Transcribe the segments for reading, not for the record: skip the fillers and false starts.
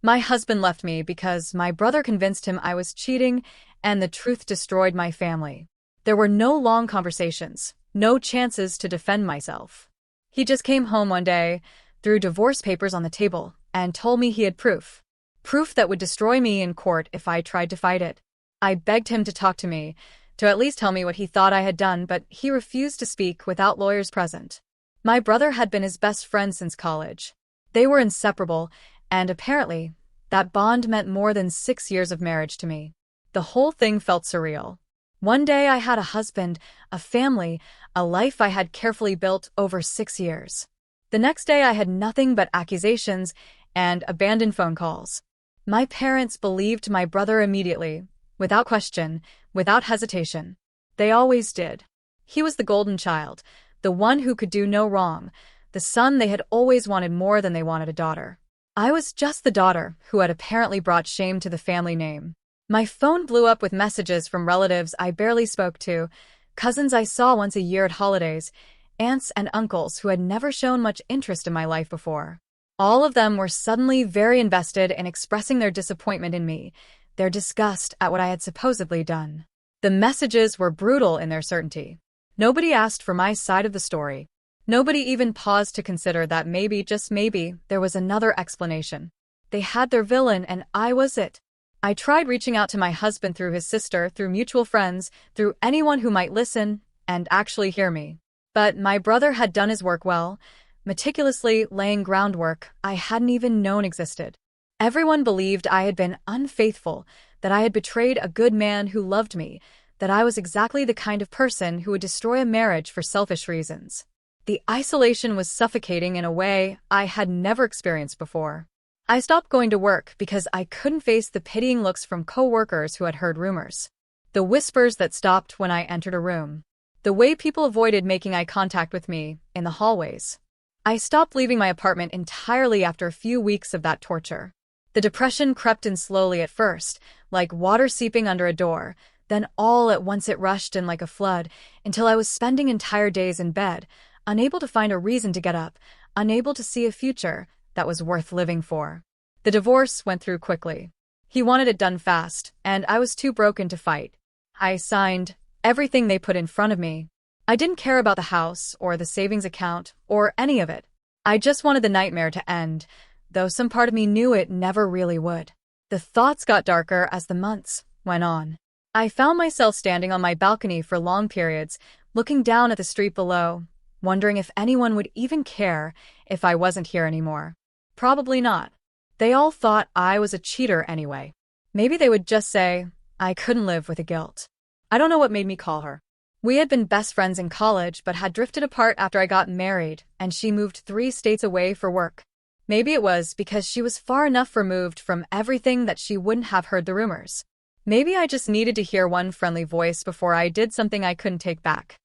My husband left me because my brother convinced him I was cheating, and the truth destroyed my family. There were no long conversations, no chances to defend myself. He just came home one day, threw divorce papers on the table, and told me he had proof. Proof that would destroy me in court if I tried to fight it. I begged him to talk to me, to at least tell me what he thought I had done, but he refused to speak without lawyers present. My brother had been his best friend since college. They were inseparable, and apparently, that bond meant more than 6 years of marriage to me. The whole thing felt surreal. One day I had a husband, a family, a life I had carefully built over 6 years. The next day I had nothing but accusations and abandoned phone calls. My parents believed my brother immediately, without question, without hesitation. They always did. He was the golden child, the one who could do no wrong, the son they had always wanted more than they wanted a daughter. I was just the daughter who had apparently brought shame to the family name. My phone blew up with messages from relatives I barely spoke to, cousins I saw once a year at holidays, aunts and uncles who had never shown much interest in my life before. All of them were suddenly very invested in expressing their disappointment in me, their disgust at what I had supposedly done. The messages were brutal in their certainty. Nobody asked for my side of the story. Nobody even paused to consider that maybe, just maybe, there was another explanation. They had their villain and I was it. I tried reaching out to my husband through his sister, through mutual friends, through anyone who might listen and actually hear me. But my brother had done his work well, meticulously laying groundwork I hadn't even known existed. Everyone believed I had been unfaithful, that I had betrayed a good man who loved me, that I was exactly the kind of person who would destroy a marriage for selfish reasons. The isolation was suffocating in a way I had never experienced before. I stopped going to work because I couldn't face the pitying looks from co-workers who had heard rumors. The whispers that stopped when I entered a room. The way people avoided making eye contact with me in the hallways. I stopped leaving my apartment entirely after a few weeks of that torture. The depression crept in slowly at first, like water seeping under a door, then all at once it rushed in like a flood, until I was spending entire days in bed, unable to find a reason to get up, unable to see a future that was worth living for. The divorce went through quickly. He wanted it done fast, and I was too broken to fight. I signed everything they put in front of me. I didn't care about the house, or the savings account, or any of it. I just wanted the nightmare to end, though some part of me knew it never really would. The thoughts got darker as the months went on. I found myself standing on my balcony for long periods, looking down at the street below, wondering if anyone would even care if I wasn't here anymore. Probably not. They all thought I was a cheater anyway. Maybe they would just say I couldn't live with the guilt. I don't know what made me call her. We had been best friends in college but had drifted apart after I got married and she moved 3 states away for work. Maybe it was because she was far enough removed from everything that she wouldn't have heard the rumors. Maybe I just needed to hear one friendly voice before I did something I couldn't take back.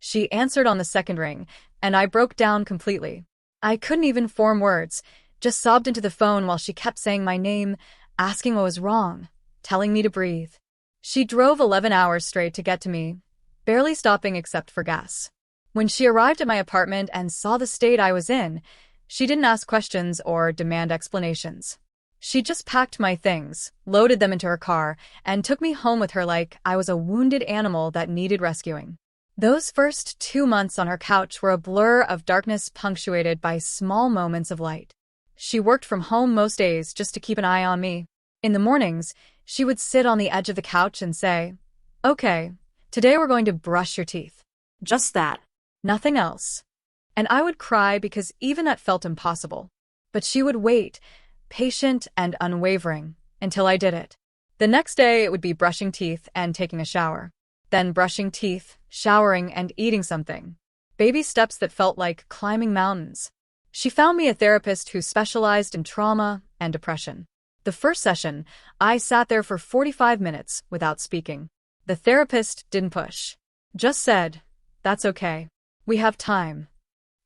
She answered on the second ring, and I broke down completely. I couldn't even form words, just sobbed into the phone while she kept saying my name, asking what was wrong, telling me to breathe. She drove 11 hours straight to get to me, barely stopping except for gas. When she arrived at my apartment and saw the state I was in, she didn't ask questions or demand explanations. She just packed my things, loaded them into her car, and took me home with her like I was a wounded animal that needed rescuing. Those first 2 months on her couch were a blur of darkness punctuated by small moments of light. She worked from home most days just to keep an eye on me. In the mornings, she would sit on the edge of the couch and say, "Okay, today we're going to brush your teeth." Just that. Nothing else. And I would cry because even that felt impossible. But she would wait, patient and unwavering, until I did it. The next day it would be brushing teeth and taking a shower. Then brushing teeth, showering, and eating something. Baby steps that felt like climbing mountains. She found me a therapist who specialized in trauma and depression. The first session, I sat there for 45 minutes without speaking. The therapist didn't push. Just said, "That's okay. We have time."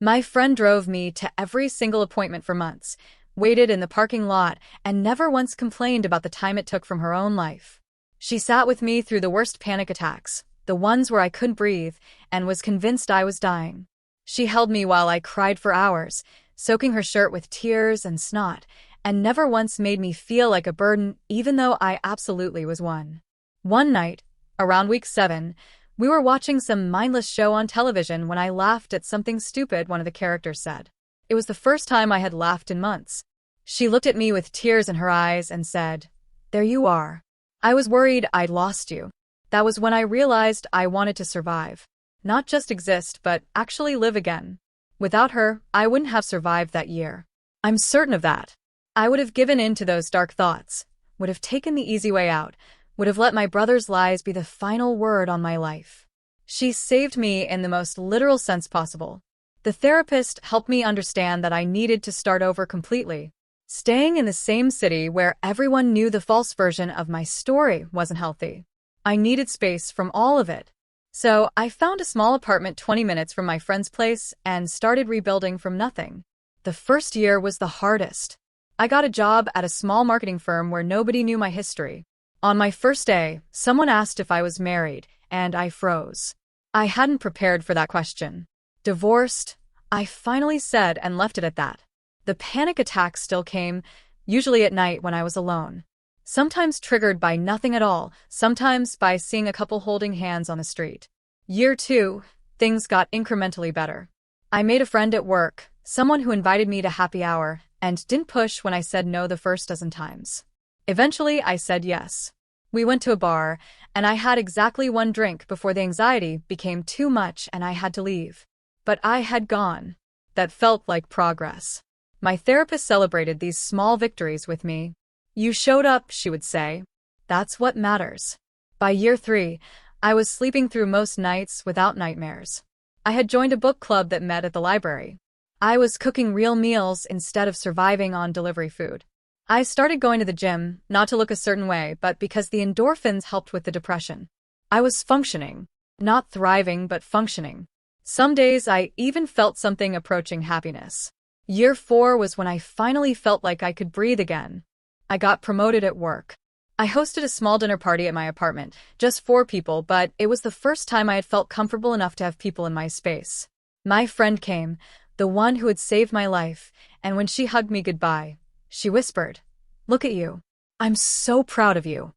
My friend drove me to every single appointment for months, waited in the parking lot, and never once complained about the time it took from her own life. She sat with me through the worst panic attacks, the ones where I couldn't breathe, and was convinced I was dying. She held me while I cried for hours, soaking her shirt with tears and snot, and never once made me feel like a burden, even though I absolutely was one. One night, around week 7, we were watching some mindless show on television when I laughed at something stupid one of the characters said. It was the first time I had laughed in months. She looked at me with tears in her eyes and said, "There you are. I was worried I'd lost you." That was when I realized I wanted to survive. Not just exist, but actually live again. Without her, I wouldn't have survived that year. I'm certain of that. I would have given in to those dark thoughts, would have taken the easy way out, would have let my brother's lies be the final word on my life. She saved me in the most literal sense possible. The therapist helped me understand that I needed to start over completely. Staying in the same city where everyone knew the false version of my story wasn't healthy. I needed space from all of it. So I found a small apartment 20 minutes from my friend's place and started rebuilding from nothing. The first year was the hardest. I got a job at a small marketing firm where nobody knew my history. On my first day, someone asked if I was married, and I froze. I hadn't prepared for that question. Divorced, I finally said, and left it at that. The panic attacks still came, usually at night when I was alone. Sometimes triggered by nothing at all, sometimes by seeing a couple holding hands on the street. Year 2, things got incrementally better. I made a friend at work, someone who invited me to happy hour, and didn't push when I said no the first dozen times. Eventually, I said yes. We went to a bar, and I had exactly one drink before the anxiety became too much and I had to leave. But I had gone. That felt like progress. My therapist celebrated these small victories with me. "You showed up," she would say. "That's what matters." By year 3, I was sleeping through most nights without nightmares. I had joined a book club that met at the library. I was cooking real meals instead of surviving on delivery food. I started going to the gym, not to look a certain way, but because the endorphins helped with the depression. I was functioning. Not thriving, but functioning. Some days I even felt something approaching happiness. Year 4 was when I finally felt like I could breathe again. I got promoted at work. I hosted a small dinner party at my apartment, just 4 people, but it was the first time I had felt comfortable enough to have people in my space. My friend came, the one who had saved my life, and when she hugged me goodbye, she whispered, "Look at you. I'm so proud of you."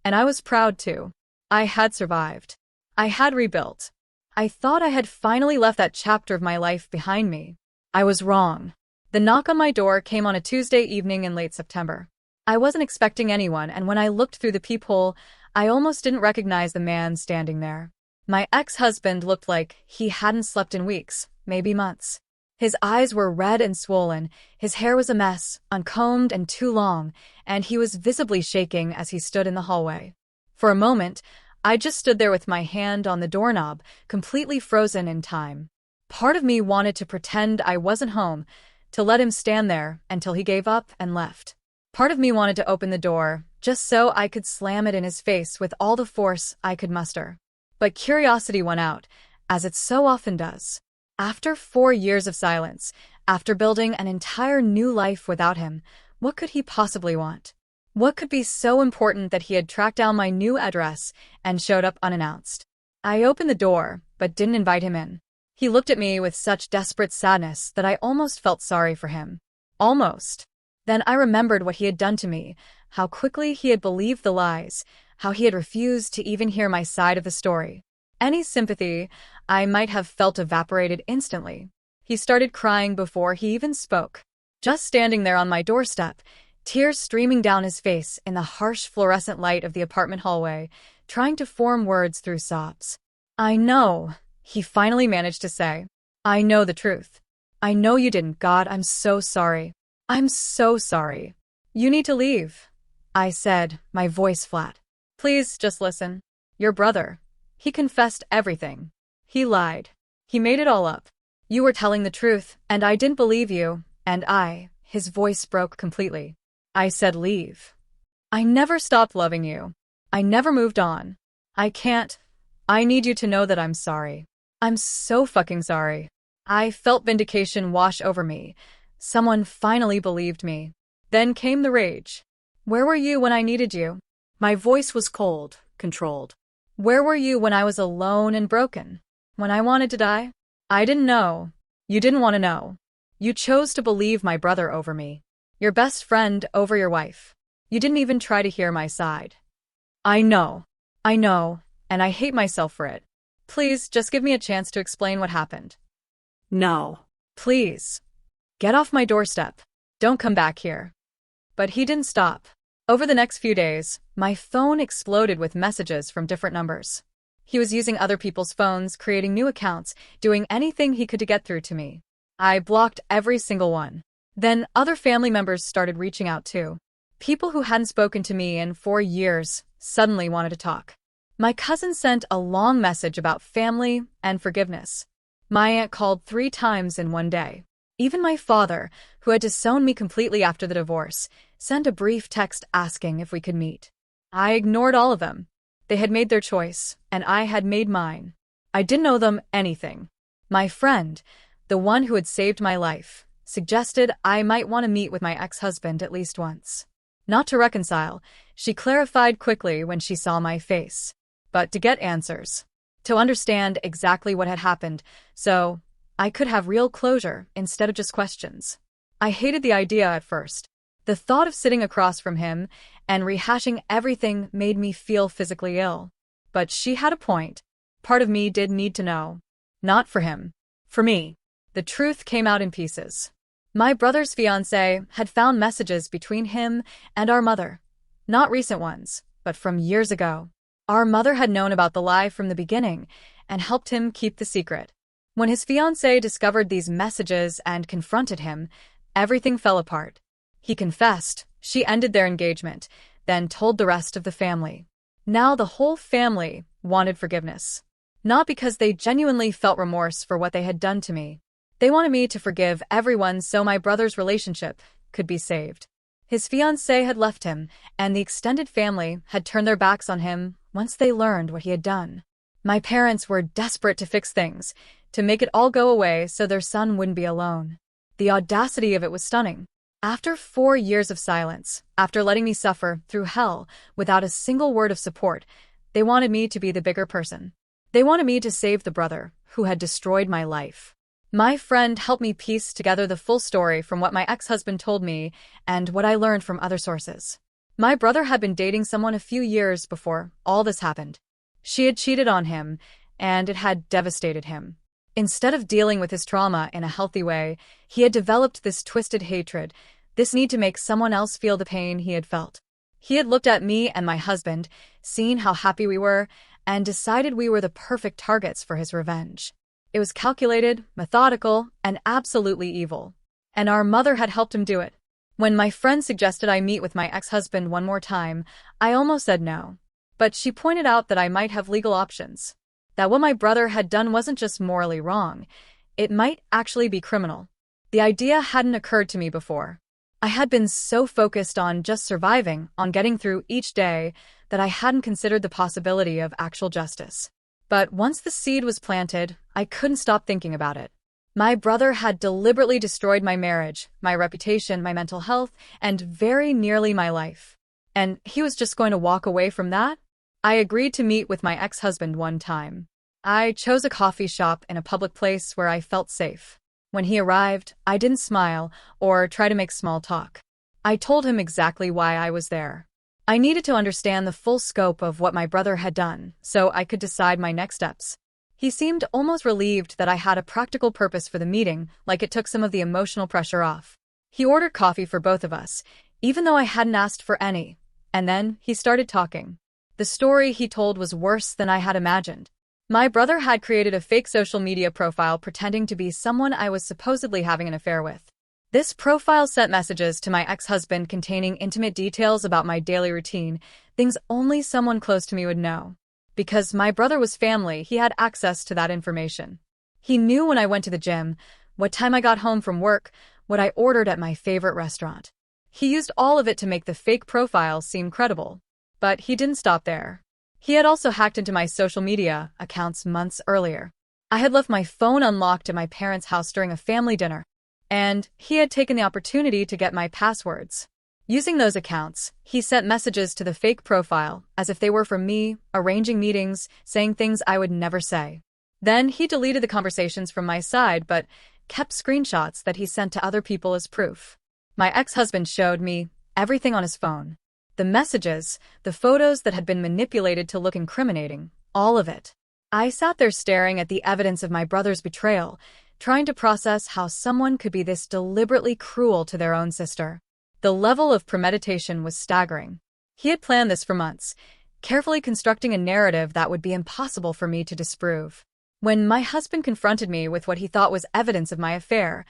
And I was proud too. I had survived. I had rebuilt. I thought I had finally left that chapter of my life behind me. I was wrong. The knock on my door came on a Tuesday evening in late September. I wasn't expecting anyone, and when I looked through the peephole, I almost didn't recognize the man standing there. My ex-husband looked like he hadn't slept in weeks, maybe months. His eyes were red and swollen, his hair was a mess, uncombed and too long, and he was visibly shaking as he stood in the hallway. For a moment, I just stood there with my hand on the doorknob, completely frozen in time. Part of me wanted to pretend I wasn't home, to let him stand there until he gave up and left. Part of me wanted to open the door, just so I could slam it in his face with all the force I could muster. But curiosity won out, as it so often does. After 4 years of silence, after building an entire new life without him, what could he possibly want? What could be so important that he had tracked down my new address and showed up unannounced? I opened the door, but didn't invite him in. He looked at me with such desperate sadness that I almost felt sorry for him. Almost. Then I remembered what he had done to me, how quickly he had believed the lies, how he had refused to even hear my side of the story. Any sympathy I might have felt evaporated instantly. He started crying before he even spoke. Just standing there on my doorstep, tears streaming down his face in the harsh fluorescent light of the apartment hallway, trying to form words through sobs. "I know," he finally managed to say. "I know the truth. I know you didn't. God, I'm so sorry. I'm so sorry. You need to leave," I said, my voice flat. "Please, just listen. Your brother. He confessed everything. He lied. He made it all up. You were telling the truth, and I didn't believe you, and his voice broke completely. I said leave. I never stopped loving you. I never moved on. I can't. I need you to know that I'm sorry. I'm so fucking sorry." I felt vindication wash over me. Someone finally believed me. Then came the rage. "Where were you when I needed you?" My voice was cold, controlled. "Where were you when I was alone and broken? When I wanted to die? I didn't know. You didn't want to know. You chose to believe my brother over me. Your best friend over your wife. You didn't even try to hear my side. I know. I know, and I hate myself for it. Please, just give me a chance to explain what happened. No. Please. Get off my doorstep. Don't come back here. But he didn't stop. Over the next few days, my phone exploded with messages from different numbers. He was using other people's phones, creating new accounts, doing anything he could to get through to me. I blocked every single one. Then other family members started reaching out too. People who hadn't spoken to me in 4 years suddenly wanted to talk. My cousin sent a long message about family and forgiveness. My aunt called 3 times in one day. Even my father, who had disowned me completely after the divorce, sent a brief text asking if we could meet. I ignored all of them. They had made their choice, and I had made mine. I didn't owe them anything. My friend, the one who had saved my life, suggested I might want to meet with my ex-husband at least once. Not to reconcile, she clarified quickly when she saw my face, but to get answers, to understand exactly what had happened, so I could have real closure instead of just questions. I hated the idea at first. The thought of sitting across from him and rehashing everything made me feel physically ill. But she had a point. Part of me did need to know. Not for him. For me. The truth came out in pieces. My brother's fiancé had found messages between him and our mother. Not recent ones, but from years ago. Our mother had known about the lie from the beginning and helped him keep the secret. When his fiancé discovered these messages and confronted him, everything fell apart. He confessed, she ended their engagement, then told the rest of the family. Now the whole family wanted forgiveness. Not because they genuinely felt remorse for what they had done to me. They wanted me to forgive everyone so my brother's relationship could be saved. His fiancée had left him, and the extended family had turned their backs on him once they learned what he had done. My parents were desperate to fix things, to make it all go away so their son wouldn't be alone. The audacity of it was stunning. After 4 years of silence, after letting me suffer through hell without a single word of support, they wanted me to be the bigger person. They wanted me to save the brother who had destroyed my life. My friend helped me piece together the full story from what my ex-husband told me and what I learned from other sources. My brother had been dating someone a few years before all this happened. She had cheated on him, and it had devastated him. Instead of dealing with his trauma in a healthy way, he had developed this twisted hatred, this need to make someone else feel the pain he had felt. He had looked at me and my husband, seen how happy we were, and decided we were the perfect targets for his revenge. It was calculated, methodical, and absolutely evil. And our mother had helped him do it. When my friend suggested I meet with my ex-husband one more time, I almost said no. But she pointed out that I might have legal options. That what my brother had done wasn't just morally wrong, it might actually be criminal. The idea hadn't occurred to me before. I had been so focused on just surviving, on getting through each day, that I hadn't considered the possibility of actual justice. But once the seed was planted, I couldn't stop thinking about it. My brother had deliberately destroyed my marriage, my reputation, my mental health, and very nearly my life. And he was just going to walk away from that? I agreed to meet with my ex-husband one time. I chose a coffee shop in a public place where I felt safe. When he arrived, I didn't smile or try to make small talk. I told him exactly why I was there. I needed to understand the full scope of what my brother had done, so I could decide my next steps. He seemed almost relieved that I had a practical purpose for the meeting, like it took some of the emotional pressure off. He ordered coffee for both of us, even though I hadn't asked for any. And then he started talking. The story he told was worse than I had imagined. My brother had created a fake social media profile pretending to be someone I was supposedly having an affair with. This profile sent messages to my ex-husband containing intimate details about my daily routine, things only someone close to me would know. Because my brother was family, he had access to that information. He knew when I went to the gym, what time I got home from work, what I ordered at my favorite restaurant. He used all of it to make the fake profile seem credible. But he didn't stop there. He had also hacked into my social media accounts months earlier. I had left my phone unlocked at my parents' house during a family dinner, and he had taken the opportunity to get my passwords. Using those accounts, he sent messages to the fake profile as if they were from me, arranging meetings, saying things I would never say. Then he deleted the conversations from my side but kept screenshots that he sent to other people as proof. My ex-husband showed me everything on his phone. The messages, the photos that had been manipulated to look incriminating, all of it. I sat there staring at the evidence of my brother's betrayal, trying to process how someone could be this deliberately cruel to their own sister. The level of premeditation was staggering. He had planned this for months, carefully constructing a narrative that would be impossible for me to disprove. When my husband confronted me with what he thought was evidence of my affair,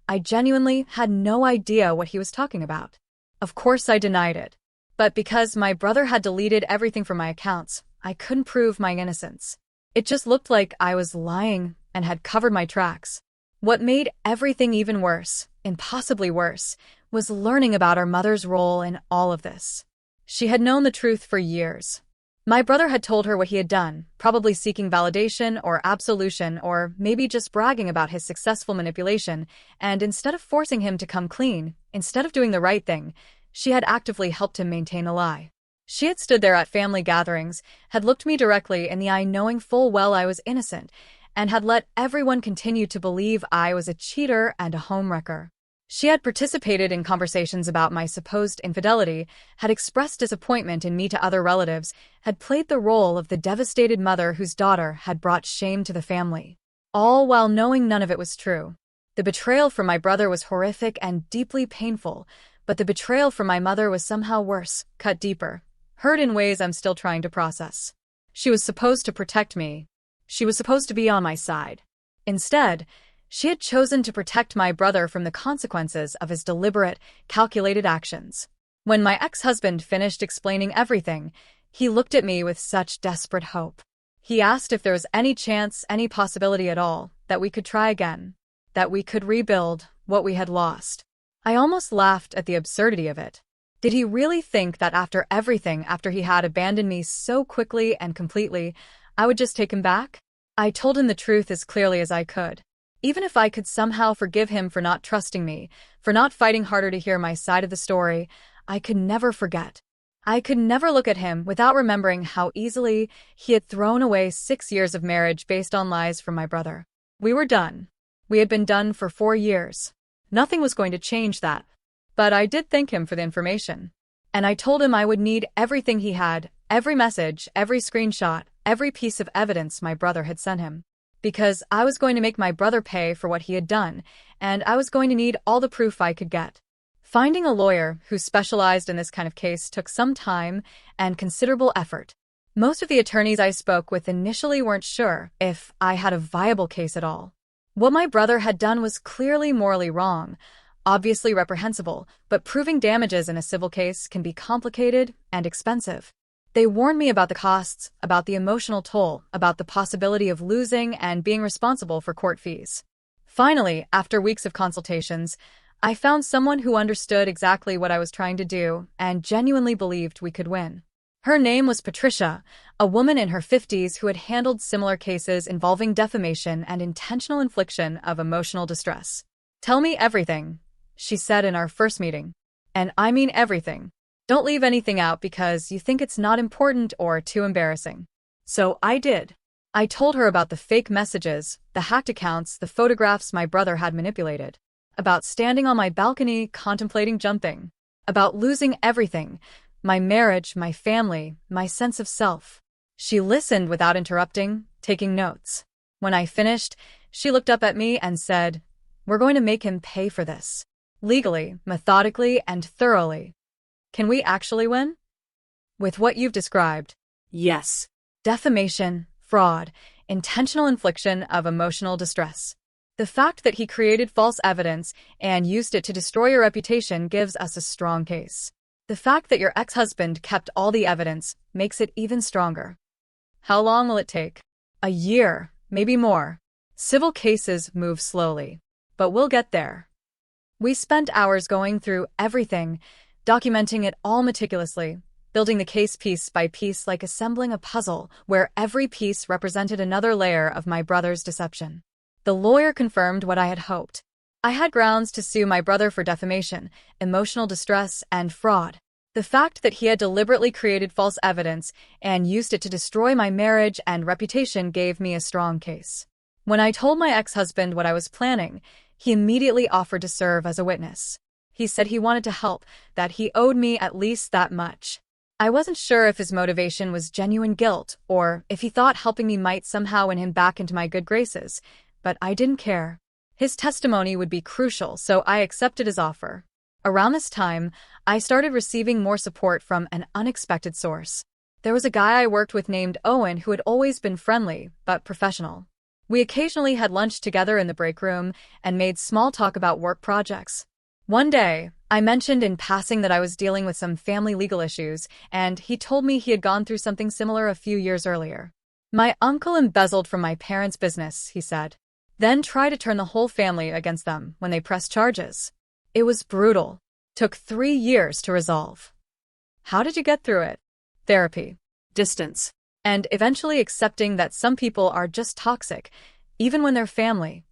I genuinely had no idea what he was talking about. Of course I denied it. But because my brother had deleted everything from my accounts, I couldn't prove my innocence. It just looked like I was lying and had covered my tracks. What made everything even worse, impossibly worse, was learning about our mother's role in all of this. She had known the truth for years. My brother had told her what he had done, probably seeking validation or absolution or maybe just bragging about his successful manipulation, and instead of forcing him to come clean, instead of doing the right thing, she had actively helped him maintain a lie. She had stood there at family gatherings, had looked me directly in the eye knowing full well I was innocent, and had let everyone continue to believe I was a cheater and a homewrecker. She had participated in conversations about my supposed infidelity, had expressed disappointment in me to other relatives, had played the role of the devastated mother whose daughter had brought shame to the family. All while knowing none of it was true. The betrayal from my brother was horrific and deeply painful, but the betrayal from my mother was somehow worse, cut deeper, hurt in ways I'm still trying to process. She was supposed to protect me. She was supposed to be on my side. Instead, she had chosen to protect my brother from the consequences of his deliberate, calculated actions. When my ex-husband finished explaining everything, he looked at me with such desperate hope. He asked if there was any chance, any possibility at all, that we could try again, that we could rebuild what we had lost. I almost laughed at the absurdity of it. Did he really think that after everything, after he had abandoned me so quickly and completely, I would just take him back? I told him the truth as clearly as I could. Even if I could somehow forgive him for not trusting me, for not fighting harder to hear my side of the story, I could never forget. I could never look at him without remembering how easily he had thrown away 6 years of marriage based on lies from my brother. We were done. We had been done for 4 years. Nothing was going to change that. But I did thank him for the information. And I told him I would need everything he had, every message, every screenshot, every piece of evidence my brother had sent him. Because I was going to make my brother pay for what he had done, and I was going to need all the proof I could get. Finding a lawyer who specialized in this kind of case took some time and considerable effort. Most of the attorneys I spoke with initially weren't sure if I had a viable case at all. What my brother had done was clearly morally wrong, obviously reprehensible, but proving damages in a civil case can be complicated and expensive. They warned me about the costs, about the emotional toll, about the possibility of losing and being responsible for court fees. Finally, after weeks of consultations, I found someone who understood exactly what I was trying to do and genuinely believed we could win. Her name was Patricia, a woman in her 50s who had handled similar cases involving defamation and intentional infliction of emotional distress. "Tell me everything," she said in our first meeting. "And I mean everything. Don't leave anything out because you think it's not important or too embarrassing." So I did. I told her about the fake messages, the hacked accounts, the photographs my brother had manipulated, about standing on my balcony contemplating jumping, about losing everything, my marriage, my family, my sense of self. She listened without interrupting, taking notes. When I finished, she looked up at me and said, "We're going to make him pay for this. Legally, methodically, and thoroughly." Can we actually win? With what you've described? Yes. Defamation, fraud, intentional infliction of emotional distress. The fact that he created false evidence and used it to destroy your reputation gives us a strong case. The fact that your ex-husband kept all the evidence makes it even stronger. How long will it take? A year, maybe more. Civil cases move slowly, but we'll get there. We spent hours going through everything, documenting it all meticulously, building the case piece by piece like assembling a puzzle where every piece represented another layer of my brother's deception. The lawyer confirmed what I had hoped. I had grounds to sue my brother for defamation, emotional distress, and fraud. The fact that he had deliberately created false evidence and used it to destroy my marriage and reputation gave me a strong case. When I told my ex-husband what I was planning, he immediately offered to serve as a witness. He said he wanted to help, that he owed me at least that much. I wasn't sure if his motivation was genuine guilt or if he thought helping me might somehow win him back into my good graces, but I didn't care. His testimony would be crucial, so I accepted his offer. Around this time, I started receiving more support from an unexpected source. There was a guy I worked with named Owen who had always been friendly, but professional. We occasionally had lunch together in the break room and made small talk about work projects. One day, I mentioned in passing that I was dealing with some family legal issues, and he told me he had gone through something similar a few years earlier. My uncle embezzled from my parents' business, he said, then tried to turn the whole family against them when they pressed charges. It was brutal. Took 3 years to resolve. How did you get through it? Therapy, distance, and eventually accepting that some people are just toxic, even when they're family.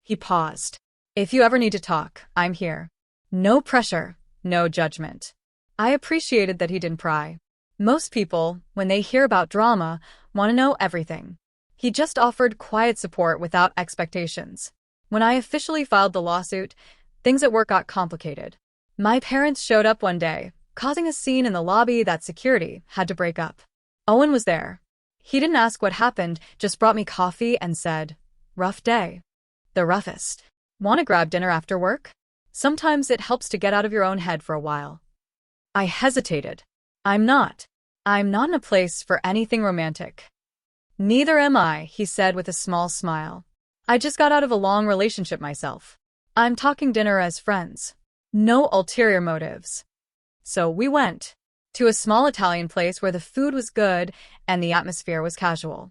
He paused. If you ever need to talk, I'm here. No pressure, no judgment. I appreciated that he didn't pry. Most people, when they hear about drama, want to know everything. He just offered quiet support without expectations. When I officially filed the lawsuit, things at work got complicated. My parents showed up one day, causing a scene in the lobby that security had to break up. Owen was there. He didn't ask what happened, just brought me coffee and said, "Rough day." The roughest. Want to grab dinner after work? Sometimes it helps to get out of your own head for a while. I hesitated. I'm not in a place for anything romantic. Neither am I, he said with a small smile. I just got out of a long relationship myself. I'm talking dinner as friends. No ulterior motives. So we went to a small Italian place where the food was good and the atmosphere was casual.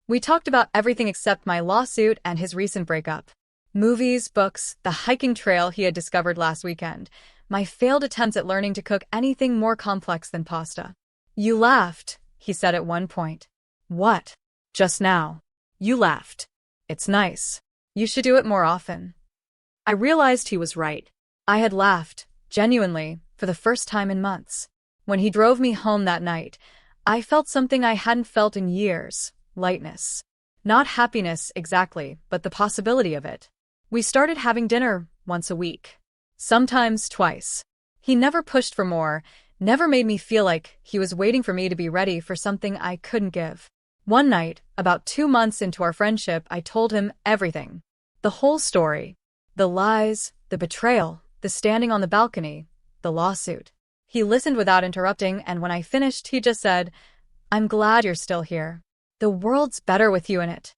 We talked about everything except my lawsuit and his recent breakup. Movies, books, the hiking trail he had discovered last weekend, my failed attempts at learning to cook anything more complex than pasta. You laughed, he said at one point. What? Just now. You laughed. It's nice. You should do it more often. I realized he was right. I had laughed, genuinely, for the first time in months. When he drove me home that night, I felt something I hadn't felt in years, lightness. Not happiness exactly, but the possibility of it. We started having dinner once a week. Sometimes twice. He never pushed for more, never made me feel like he was waiting for me to be ready for something I couldn't give. One night, about 2 months into our friendship, I told him everything. The whole story. The lies, the betrayal, the standing on the balcony, the lawsuit. He listened without interrupting, and when I finished, he just said, "I'm glad you're still here. The world's better with you in it."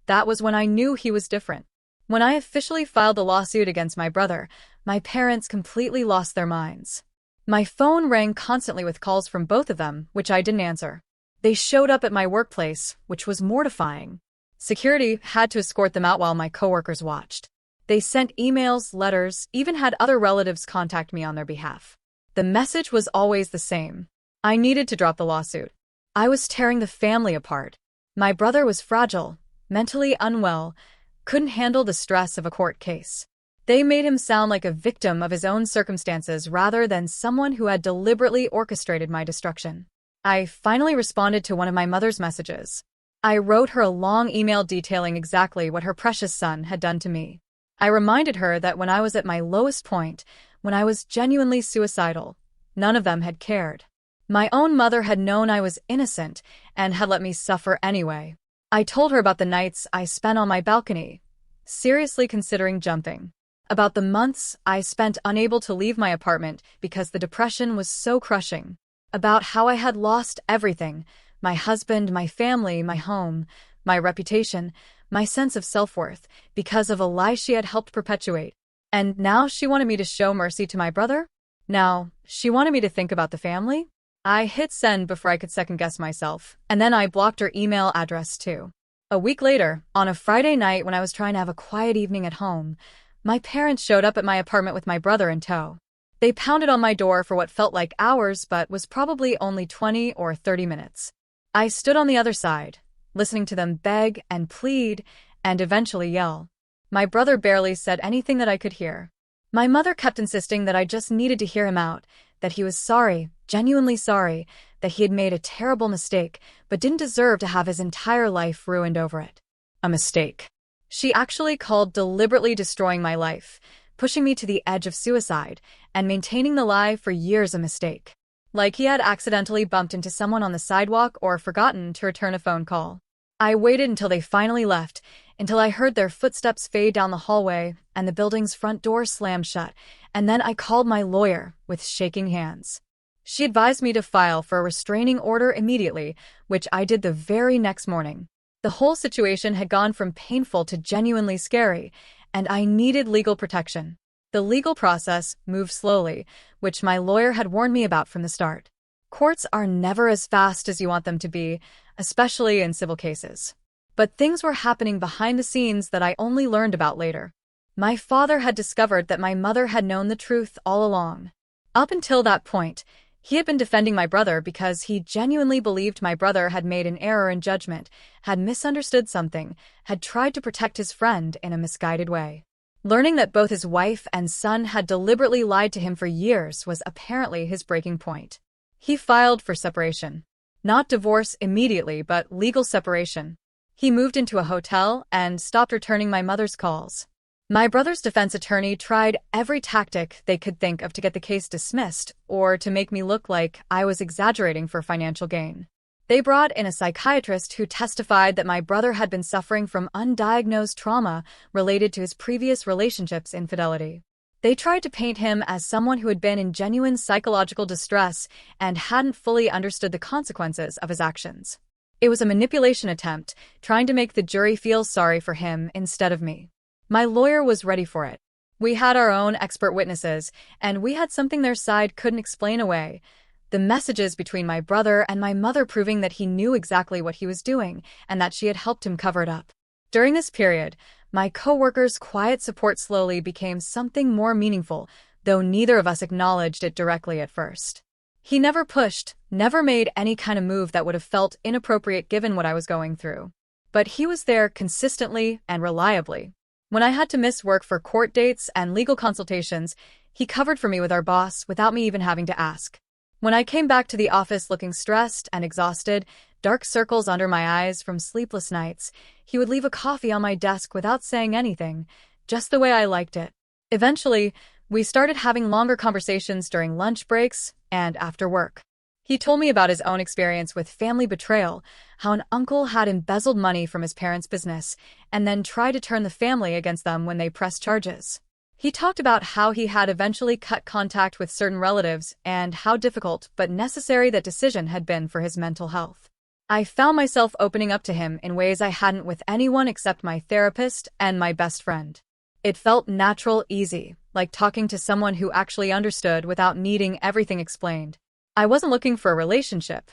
That was when I knew he was different. When I officially filed the lawsuit against my brother, my parents completely lost their minds. My phone rang constantly with calls from both of them, which I didn't answer. They showed up at my workplace, which was mortifying. Security had to escort them out while my coworkers watched. They sent emails, letters, even had other relatives contact me on their behalf. The message was always the same. I needed to drop the lawsuit. I was tearing the family apart. My brother was fragile, mentally unwell, couldn't handle the stress of a court case. They made him sound like a victim of his own circumstances rather than someone who had deliberately orchestrated my destruction. I finally responded to one of my mother's messages. I wrote her a long email detailing exactly what her precious son had done to me. I reminded her that when I was at my lowest point, when I was genuinely suicidal, none of them had cared. My own mother had known I was innocent and had let me suffer anyway. I told her about the nights I spent on my balcony, seriously considering jumping. About the months I spent unable to leave my apartment because the depression was so crushing. About how I had lost everything, my husband, my family, my home, my reputation, my sense of self-worth, because of a lie she had helped perpetuate. And now she wanted me to show mercy to my brother? Now, she wanted me to think about the family? I hit send before I could second-guess myself, and then I blocked her email address too. A week later, on a Friday night when I was trying to have a quiet evening at home, my parents showed up at my apartment with my brother in tow. They pounded on my door for what felt like hours but was probably only 20 or 30 minutes. I stood on the other side, listening to them beg and plead and eventually yell. My brother barely said anything that I could hear. My mother kept insisting that I just needed to hear him out, that he was sorry, genuinely sorry, that he had made a terrible mistake, but didn't deserve to have his entire life ruined over it. A mistake. She actually called deliberately destroying my life, pushing me to the edge of suicide, and maintaining the lie for years a mistake. Like he had accidentally bumped into someone on the sidewalk or forgotten to return a phone call. I waited until they finally left, until I heard their footsteps fade down the hallway and the building's front door slammed shut, and then I called my lawyer with shaking hands. She advised me to file for a restraining order immediately, which I did the very next morning. The whole situation had gone from painful to genuinely scary, and I needed legal protection. The legal process moved slowly, which my lawyer had warned me about from the start. Courts are never as fast as you want them to be, especially in civil cases. But things were happening behind the scenes that I only learned about later. My father had discovered that my mother had known the truth all along. Up until that point, he had been defending my brother because he genuinely believed my brother had made an error in judgment, had misunderstood something, had tried to protect his friend in a misguided way. Learning that both his wife and son had deliberately lied to him for years was apparently his breaking point. He filed for separation. Not divorce immediately, but legal separation. He moved into a hotel and stopped returning my mother's calls. My brother's defense attorney tried every tactic they could think of to get the case dismissed or to make me look like I was exaggerating for financial gain. They brought in a psychiatrist who testified that my brother had been suffering from undiagnosed trauma related to his previous relationship's infidelity. They tried to paint him as someone who had been in genuine psychological distress and hadn't fully understood the consequences of his actions. It was a manipulation attempt, trying to make the jury feel sorry for him instead of me. My lawyer was ready for it. We had our own expert witnesses, and we had something their side couldn't explain away. The messages between my brother and my mother proving that he knew exactly what he was doing and that she had helped him cover it up. During this period, my coworker's quiet support slowly became something more meaningful, though neither of us acknowledged it directly at first. He never pushed, never made any kind of move that would have felt inappropriate given what I was going through. But he was there consistently and reliably. When I had to miss work for court dates and legal consultations, he covered for me with our boss without me even having to ask. When I came back to the office looking stressed and exhausted, dark circles under my eyes from sleepless nights, he would leave a coffee on my desk without saying anything, just the way I liked it. Eventually, we started having longer conversations during lunch breaks and after work. He told me about his own experience with family betrayal, how an uncle had embezzled money from his parents' business and then tried to turn the family against them when they pressed charges. He talked about how he had eventually cut contact with certain relatives and how difficult but necessary that decision had been for his mental health. I found myself opening up to him in ways I hadn't with anyone except my therapist and my best friend. It felt natural, easy, like talking to someone who actually understood without needing everything explained. I wasn't looking for a relationship.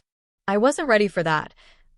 I wasn't ready for that.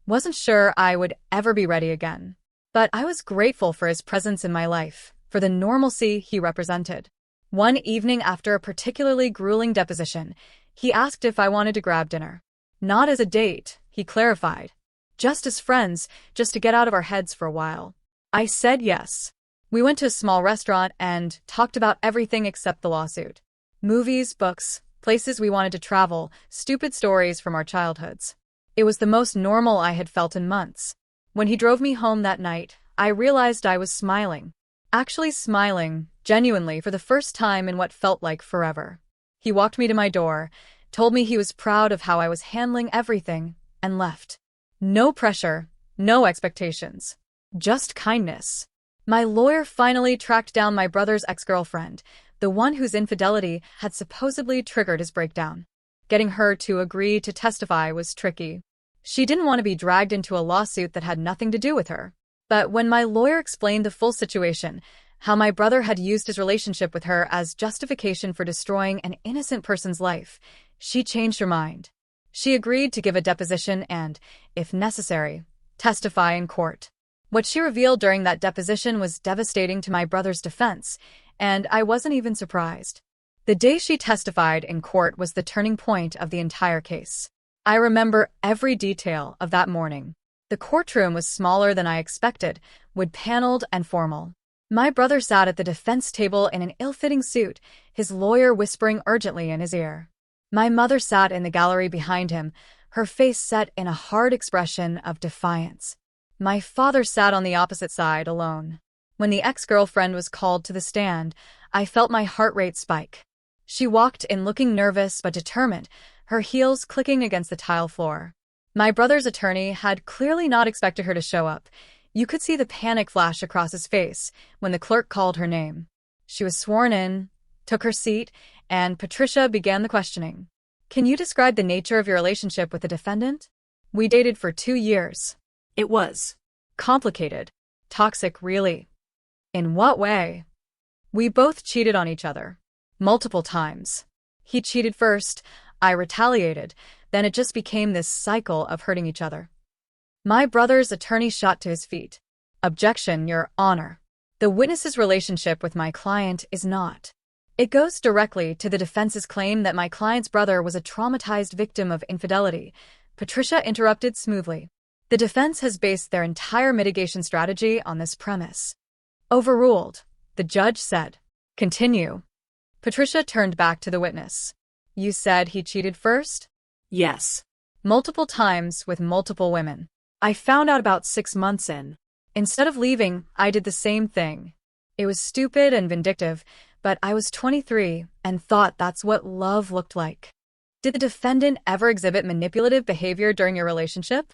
Wasn't sure I would ever be ready again. But I was grateful for his presence in my life, for the normalcy he represented. One evening after a particularly grueling deposition, he asked if I wanted to grab dinner. Not as a date, he clarified. Just as friends, just to get out of our heads for a while. I said yes. We went to a small restaurant and talked about everything except the lawsuit. Movies, books, places we wanted to travel, stupid stories from our childhoods. It was the most normal I had felt in months. When he drove me home that night, I realized I was smiling. Actually smiling, genuinely, for the first time in what felt like forever. He walked me to my door, told me he was proud of how I was handling everything, and left. No pressure, no expectations. Just kindness. My lawyer finally tracked down my brother's ex-girlfriend, the one whose infidelity had supposedly triggered his breakdown. Getting her to agree to testify was tricky. She didn't want to be dragged into a lawsuit that had nothing to do with her. But when my lawyer explained the full situation, how my brother had used his relationship with her as justification for destroying an innocent person's life, she changed her mind. She agreed to give a deposition and, if necessary, testify in court. What she revealed during that deposition was devastating to my brother's defense, and I wasn't even surprised. The day she testified in court was the turning point of the entire case. I remember every detail of that morning. The courtroom was smaller than I expected, wood-paneled and formal. My brother sat at the defense table in an ill-fitting suit, his lawyer whispering urgently in his ear. My mother sat in the gallery behind him, her face set in a hard expression of defiance. My father sat on the opposite side alone. When the ex-girlfriend was called to the stand, I felt my heart rate spike. She walked in looking nervous but determined, her heels clicking against the tile floor. My brother's attorney had clearly not expected her to show up. You could see the panic flash across his face when the clerk called her name. She was sworn in, took her seat, and Patricia began the questioning. Can you describe the nature of your relationship with the defendant? We dated for 2 years. It was Complicated. Toxic, really. In what way? We both cheated on each other. Multiple times. He cheated first, I retaliated, then it just became this cycle of hurting each other. My brother's attorney shot to his feet. Objection, Your Honor. The witness's relationship with my client is not. It goes directly to the defense's claim that my client's brother was a traumatized victim of infidelity. Patricia interrupted smoothly. The defense has based their entire mitigation strategy on this premise. Overruled, the judge said. Continue. Patricia turned back to the witness. You said he cheated first? yes. Multiple times with multiple women. I found out about 6 months in. Instead of leaving, I did the same thing. It was stupid and vindictive, but I was 23 and thought that's what love looked like. Did the defendant ever exhibit manipulative behavior during your relationship?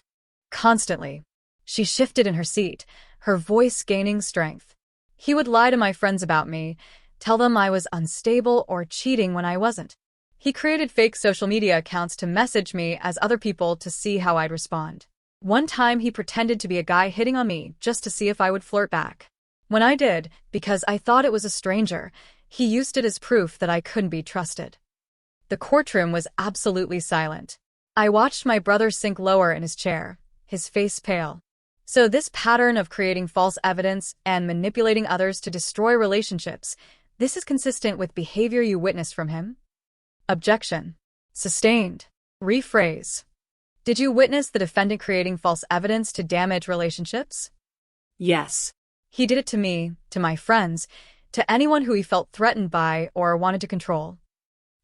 Constantly. She shifted in her seat, her voice gaining strength. He would lie to my friends about me, tell them I was unstable or cheating when I wasn't. He created fake social media accounts to message me as other people to see how I'd respond. One time he pretended to be a guy hitting on me just to see if I would flirt back. When I did, because I thought it was a stranger, he used it as proof that I couldn't be trusted. The courtroom was absolutely silent. I watched my brother sink lower in his chair, his face pale. So this pattern of creating false evidence and manipulating others to destroy relationships, this is consistent with behavior you witnessed from him? Objection. Sustained. Rephrase. Did you witness the defendant creating false evidence to damage relationships? Yes. He did it to me, to my friends, to anyone who he felt threatened by or wanted to control.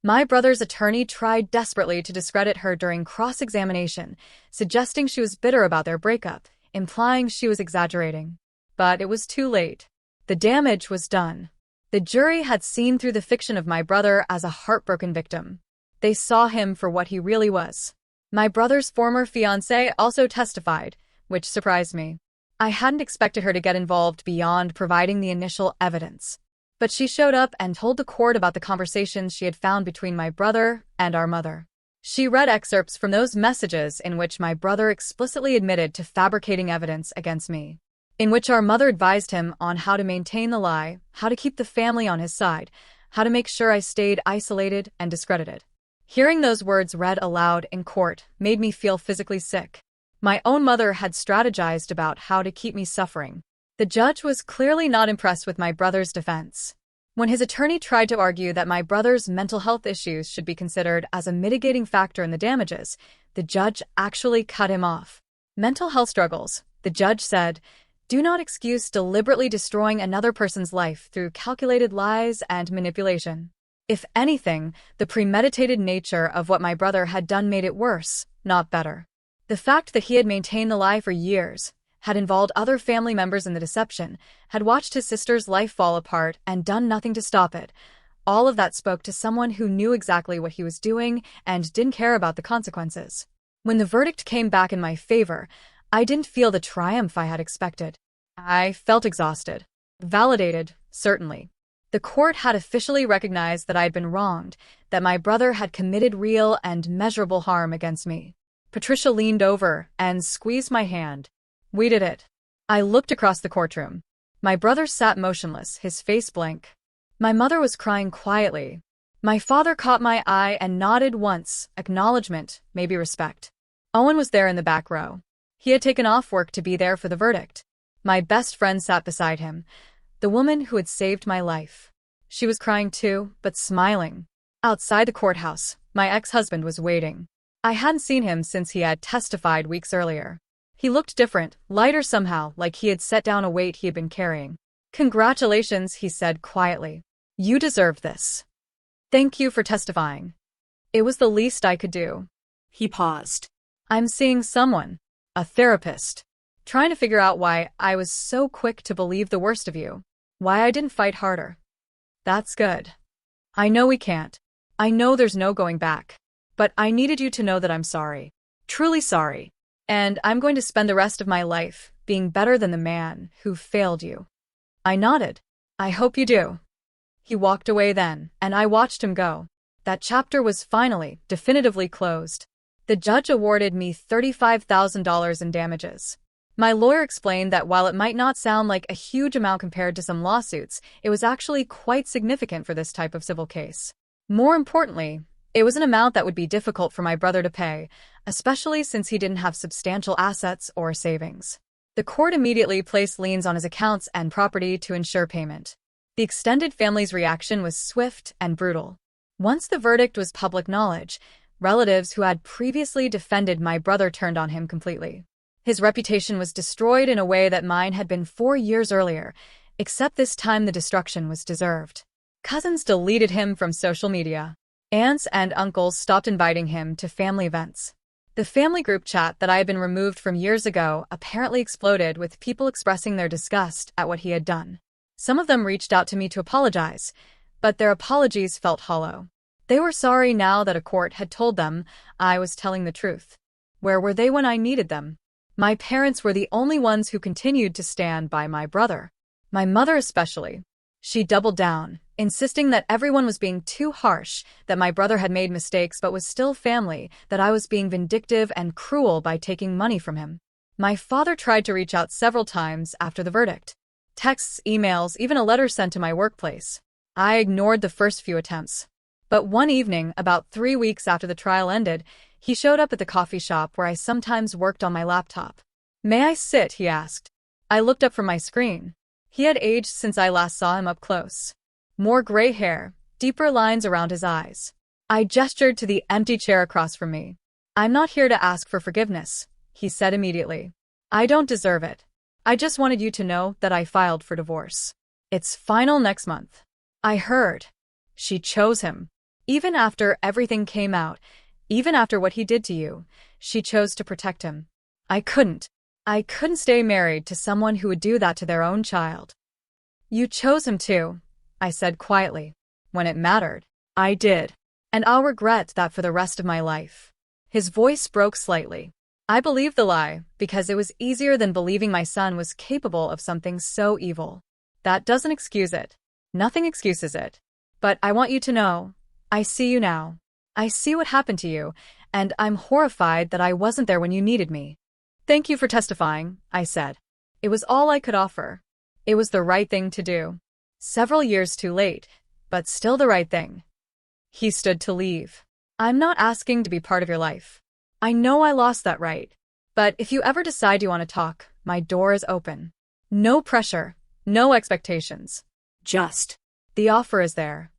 My brother's attorney tried desperately to discredit her during cross-examination, suggesting she was bitter about their breakup, implying she was exaggerating. But it was too late. The damage was done. The jury had seen through the fiction of my brother as a heartbroken victim. They saw him for what he really was. My brother's former fiancée also testified, which surprised me. I hadn't expected her to get involved beyond providing the initial evidence. But she showed up and told the court about the conversations she had found between my brother and our mother. She read excerpts from those messages in which my brother explicitly admitted to fabricating evidence against me, in which our mother advised him on how to maintain the lie, how to keep the family on his side, how to make sure I stayed isolated and discredited. Hearing those words read aloud in court made me feel physically sick. My own mother had strategized about how to keep me suffering. The judge was clearly not impressed with my brother's defense. When his attorney tried to argue that my brother's mental health issues should be considered as a mitigating factor in the damages, the judge actually cut him off. Mental health struggles, the judge said, do not excuse deliberately destroying another person's life through calculated lies and manipulation. If anything, the premeditated nature of what my brother had done made it worse, not better. The fact that he had maintained the lie for years, had involved other family members in the deception, had watched his sister's life fall apart and done nothing to stop it, all of that spoke to someone who knew exactly what he was doing and didn't care about the consequences. When the verdict came back in my favor, I didn't feel the triumph I had expected. I felt exhausted. Validated, certainly. The court had officially recognized that I had been wronged, that my brother had committed real and measurable harm against me. Patricia leaned over and squeezed my hand. We did it. I looked across the courtroom. My brother sat motionless, his face blank. My mother was crying quietly. My father caught my eye and nodded once, acknowledgement, maybe respect. Owen was there in the back row. He had taken off work to be there for the verdict. My best friend sat beside him, the woman who had saved my life. She was crying too, but smiling. Outside the courthouse, my ex-husband was waiting. I hadn't seen him since he had testified weeks earlier. He looked different, lighter somehow, like he had set down a weight he had been carrying. Congratulations, he said quietly. You deserve this. Thank you for testifying. It was the least I could do. He paused. I'm seeing someone, a therapist, trying to figure out why I was so quick to believe the worst of you, why I didn't fight harder. That's good. I know we can't. I know there's no going back. But I needed you to know that I'm sorry. Truly sorry. And I'm going to spend the rest of my life being better than the man who failed you. I nodded. I hope you do. He walked away then, and I watched him go. That chapter was finally, definitively closed. The judge awarded me $35,000 in damages. My lawyer explained that while it might not sound like a huge amount compared to some lawsuits, it was actually quite significant for this type of civil case. More importantly, it was an amount that would be difficult for my brother to pay, especially since he didn't have substantial assets or savings. The court immediately placed liens on his accounts and property to ensure payment. The extended family's reaction was swift and brutal. Once the verdict was public knowledge, relatives who had previously defended my brother turned on him completely. His reputation was destroyed in a way that mine had been 4 years earlier, except this time the destruction was deserved. Cousins deleted him from social media. Aunts and uncles stopped inviting him to family events. The family group chat that I had been removed from years ago apparently exploded with people expressing their disgust at what he had done. Some of them reached out to me to apologize, but their apologies felt hollow. They were sorry now that a court had told them I was telling the truth. Where were they when I needed them? My parents were the only ones who continued to stand by my brother. My mother especially. She doubled down, insisting that everyone was being too harsh, that my brother had made mistakes but was still family, that I was being vindictive and cruel by taking money from him. My father tried to reach out several times after the verdict. Texts, emails, even a letter sent to my workplace. I ignored the first few attempts. But one evening, about 3 weeks after the trial ended, he showed up at the coffee shop where I sometimes worked on my laptop. "May I sit?" he asked. I looked up from my screen. He had aged since I last saw him up close. More gray hair, deeper lines around his eyes. I gestured to the empty chair across from me. "I'm not here to ask for forgiveness," he said immediately. "I don't deserve it. I just wanted you to know that I filed for divorce. It's final next month." I heard. She chose him. Even after everything came out, even after what he did to you, she chose to protect him. I couldn't stay married to someone who would do that to their own child. "You chose him too," I said quietly. "When it mattered, I did. And I'll regret that for the rest of my life." His voice broke slightly. I believed the lie because it was easier than believing my son was capable of something so evil. That doesn't excuse it. Nothing excuses it. But I want you to know, I see you now. I see what happened to you, and I'm horrified that I wasn't there when you needed me. "Thank you for testifying," I said. It was all I could offer. It was the right thing to do. Several years too late, but still the right thing. He stood to leave. "I'm not asking to be part of your life. I know I lost that right. But if you ever decide you want to talk, my door is open. No pressure, no expectations. Just, the offer is there."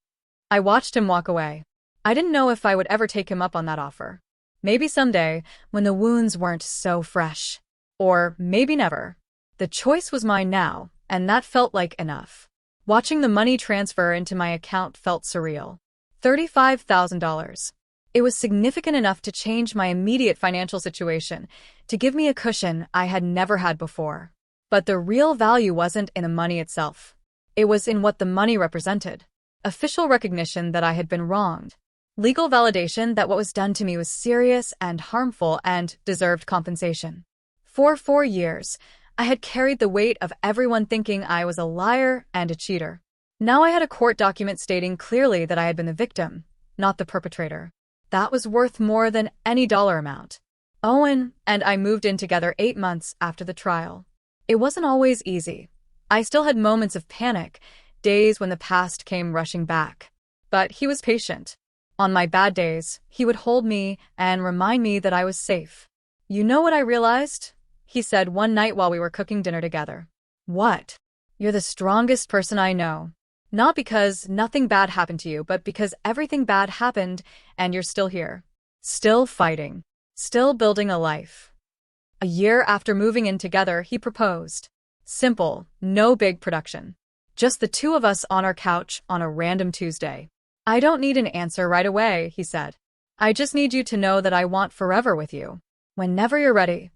I watched him walk away. I didn't know if I would ever take him up on that offer. Maybe someday, when the wounds weren't so fresh. Or maybe never. The choice was mine now, and that felt like enough. Watching the money transfer into my account felt surreal. $35,000. It was significant enough to change my immediate financial situation, to give me a cushion I had never had before. But the real value wasn't in the money itself. It was in what the money represented. Official recognition that I had been wronged. Legal validation that what was done to me was serious and harmful and deserved compensation. For 4 years, I had carried the weight of everyone thinking I was a liar and a cheater. Now I had a court document stating clearly that I had been the victim, not the perpetrator. That was worth more than any dollar amount. Owen and I moved in together 8 months after the trial. It wasn't always easy. I still had moments of panic, days when the past came rushing back. But he was patient. On my bad days, he would hold me and remind me that I was safe. "You know what I realized?" he said one night while we were cooking dinner together. "What?" "You're the strongest person I know. Not because nothing bad happened to you, but because everything bad happened and you're still here. Still fighting. Still building a life." A year after moving in together, he proposed. Simple, no big production. Just the two of us on our couch on a random Tuesday. "I don't need an answer right away," he said. "I just need you to know that I want forever with you. Whenever you're ready."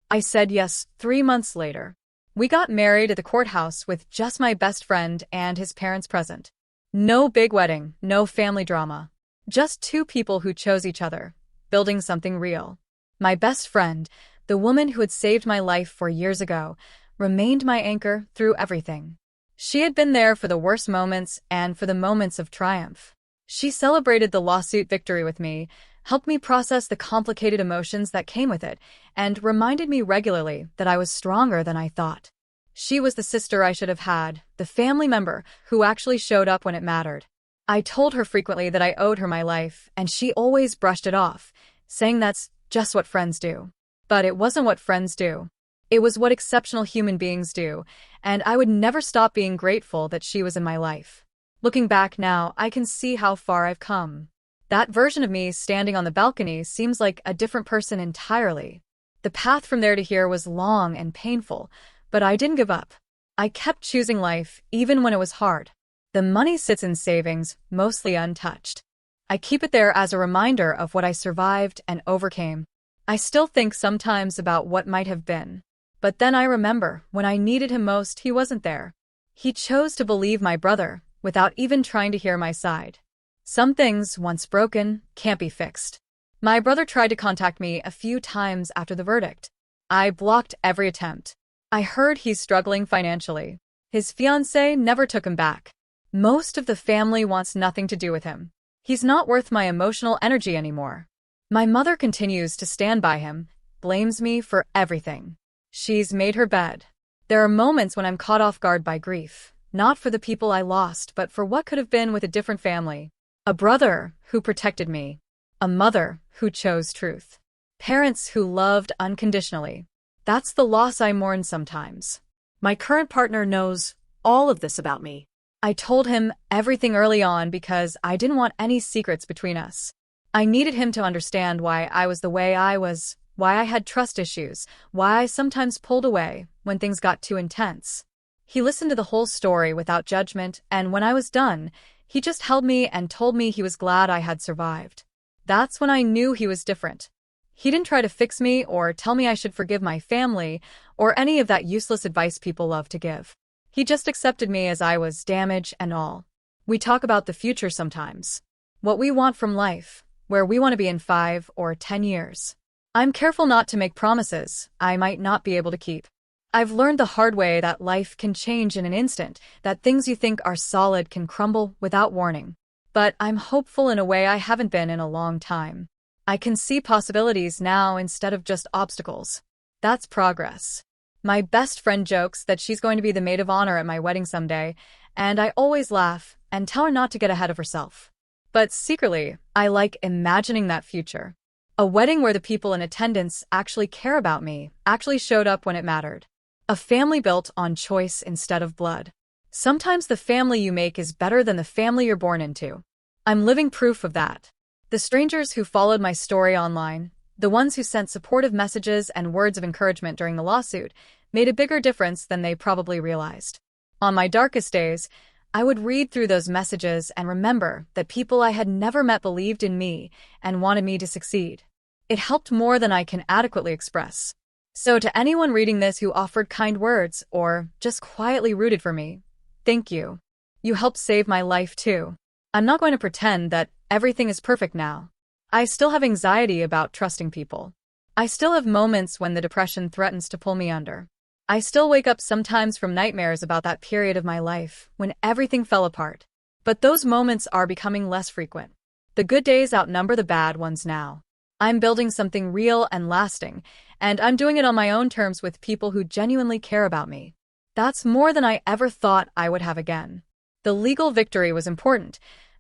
I said yes 3 months later. We got married at the courthouse with just my best friend and his parents present. No big wedding, no family drama. Just two people who chose each other, building something real. My best friend, the woman who had saved my life 4 years ago, remained my anchor through everything. She had been there for the worst moments and for the moments of triumph. She celebrated the lawsuit victory with me, helped me process the complicated emotions that came with it, and reminded me regularly that I was stronger than I thought. She was the sister I should have had, the family member who actually showed up when it mattered. I told her frequently that I owed her my life, and she always brushed it off, saying that's just what friends do. But it wasn't what friends do. It was what exceptional human beings do, and I would never stop being grateful that she was in my life. Looking back now, I can see how far I've come. That version of me standing on the balcony seems like a different person entirely. The path from there to here was long and painful, but I didn't give up. I kept choosing life, even when it was hard. The money sits in savings, mostly untouched. I keep it there as a reminder of what I survived and overcame. I still think sometimes about what might have been. But then I remember, when I needed him most, he wasn't there. He chose to believe my brother, without even trying to hear my side. Some things, once broken, can't be fixed. My brother tried to contact me a few times after the verdict. I blocked every attempt. I heard he's struggling financially. His fiancée never took him back. Most of the family wants nothing to do with him. He's not worth my emotional energy anymore. My mother continues to stand by him, blames me for everything. She's made her bed. There are moments when I'm caught off guard by grief, not for the people I lost, but for what could have been with a different family. A brother who protected me. A mother who chose truth. Parents who loved unconditionally. That's the loss I mourn sometimes. My current partner knows all of this about me. I told him everything early on because I didn't want any secrets between us. I needed him to understand why I was the way I was, why I had trust issues, why I sometimes pulled away when things got too intense. He listened to the whole story without judgment, and when I was done, he just held me and told me he was glad I had survived. That's when I knew he was different. He didn't try to fix me or tell me I should forgive my family or any of that useless advice people love to give. He just accepted me as I was, damage and all. We talk about the future sometimes. What we want from life, where we want to be in 5 or 10 years. I'm careful not to make promises I might not be able to keep. I've learned the hard way that life can change in an instant, that things you think are solid can crumble without warning. But I'm hopeful in a way I haven't been in a long time. I can see possibilities now instead of just obstacles. That's progress. My best friend jokes that she's going to be the maid of honor at my wedding someday, and I always laugh and tell her not to get ahead of herself. But secretly, I like imagining that future. A wedding where the people in attendance actually care about me, actually showed up when it mattered. A family built on choice instead of blood. Sometimes the family you make is better than the family you're born into. I'm living proof of that. The strangers who followed my story online, the ones who sent supportive messages and words of encouragement during the lawsuit, made a bigger difference than they probably realized. On my darkest days, I would read through those messages and remember that people I had never met believed in me and wanted me to succeed. It helped more than I can adequately express. So to anyone reading this who offered kind words or just quietly rooted for me, thank you. You helped save my life too. I'm not going to pretend that everything is perfect now. I still have anxiety about trusting people. I still have moments when the depression threatens to pull me under. I still wake up sometimes from nightmares about that period of my life when everything fell apart. But those moments are becoming less frequent. The good days outnumber the bad ones now. I'm building something real and lasting, and I'm doing it on my own terms with people who genuinely care about me. That's more than I ever thought I would have again. The legal victory was important,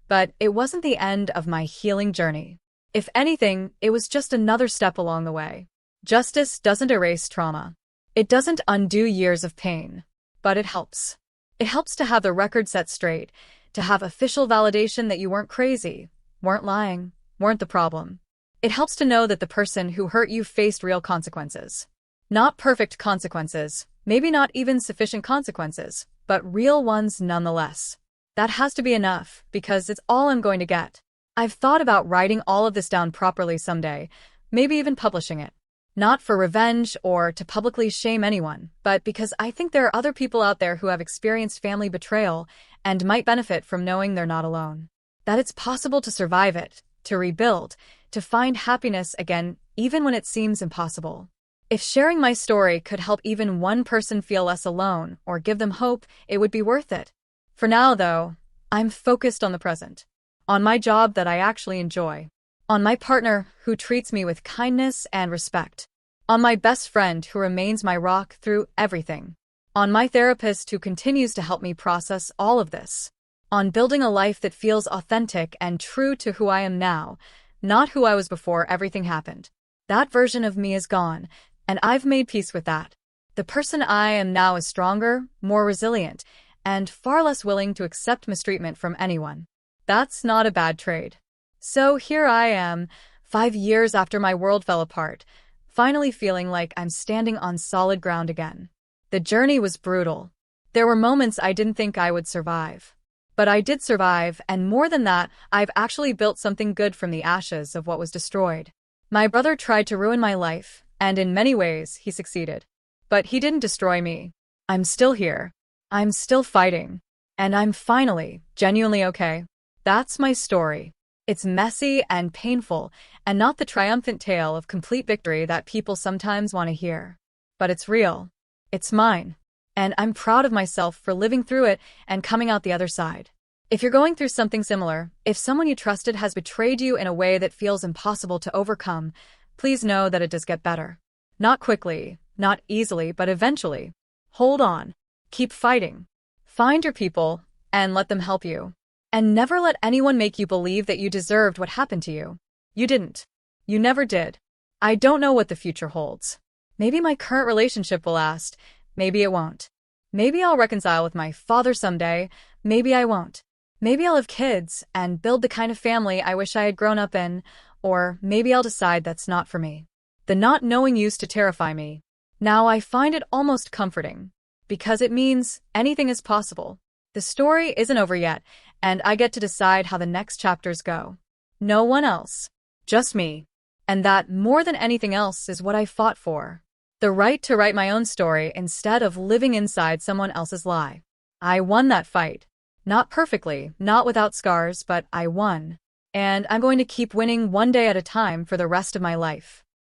but it wasn't the end of my healing journey. If anything, it was just another step along the way. Justice doesn't erase trauma. It doesn't undo years of pain, but it helps. It helps to have the record set straight, to have official validation that you weren't crazy, weren't lying, weren't the problem. It helps to know that the person who hurt you faced real consequences. Not perfect consequences, maybe not even sufficient consequences, but real ones nonetheless. That has to be enough, because it's all I'm going to get. I've thought about writing all of this down properly someday, maybe even publishing it. Not for revenge or to publicly shame anyone, but because I think there are other people out there who have experienced family betrayal and might benefit from knowing they're not alone. That it's possible to survive it, to rebuild, to find happiness again, even when it seems impossible. If sharing my story could help even one person feel less alone or give them hope, it would be worth it. For now, though, I'm focused on the present, on my job that I actually enjoy, on my partner who treats me with kindness and respect, on my best friend who remains my rock through everything, on my therapist who continues to help me process all of this, on building a life that feels authentic and true to who I am now, not who I was before everything happened. That version of me is gone, and I've made peace with that. The person I am now is stronger, more resilient, and far less willing to accept mistreatment from anyone. That's not a bad trade. So here I am, 5 years after my world fell apart, finally feeling like I'm standing on solid ground again. The journey was brutal. There were moments I didn't think I would survive. But I did survive, and more than that, I've actually built something good from the ashes of what was destroyed. My brother tried to ruin my life, and in many ways, he succeeded. But he didn't destroy me. I'm still here. I'm still fighting. And I'm finally, genuinely okay. That's my story. It's messy and painful, and not the triumphant tale of complete victory that people sometimes want to hear. But it's real. It's mine. And I'm proud of myself for living through it and coming out the other side. If you're going through something similar, if someone you trusted has betrayed you in a way that feels impossible to overcome, please know that it does get better. Not quickly, not easily, but eventually. Hold on. Keep fighting. Find your people and let them help you. And never let anyone make you believe that you deserved what happened to you. You didn't. You never did. I don't know what the future holds. Maybe my current relationship will last. Maybe it won't. Maybe I'll reconcile with my father someday. Maybe I won't. Maybe I'll have kids and build the kind of family I wish I had grown up in, or maybe I'll decide that's not for me. The not knowing used to terrify me. Now I find it almost comforting, because it means anything is possible. The story isn't over yet, and I get to decide how the next chapters go. No one else. Just me. And that, more than anything else, is what I fought for. The right to write my own story instead of living inside someone else's lie. I won that fight. Not perfectly, not without scars, but I won. And I'm going to keep winning one day at a time for the rest of my life.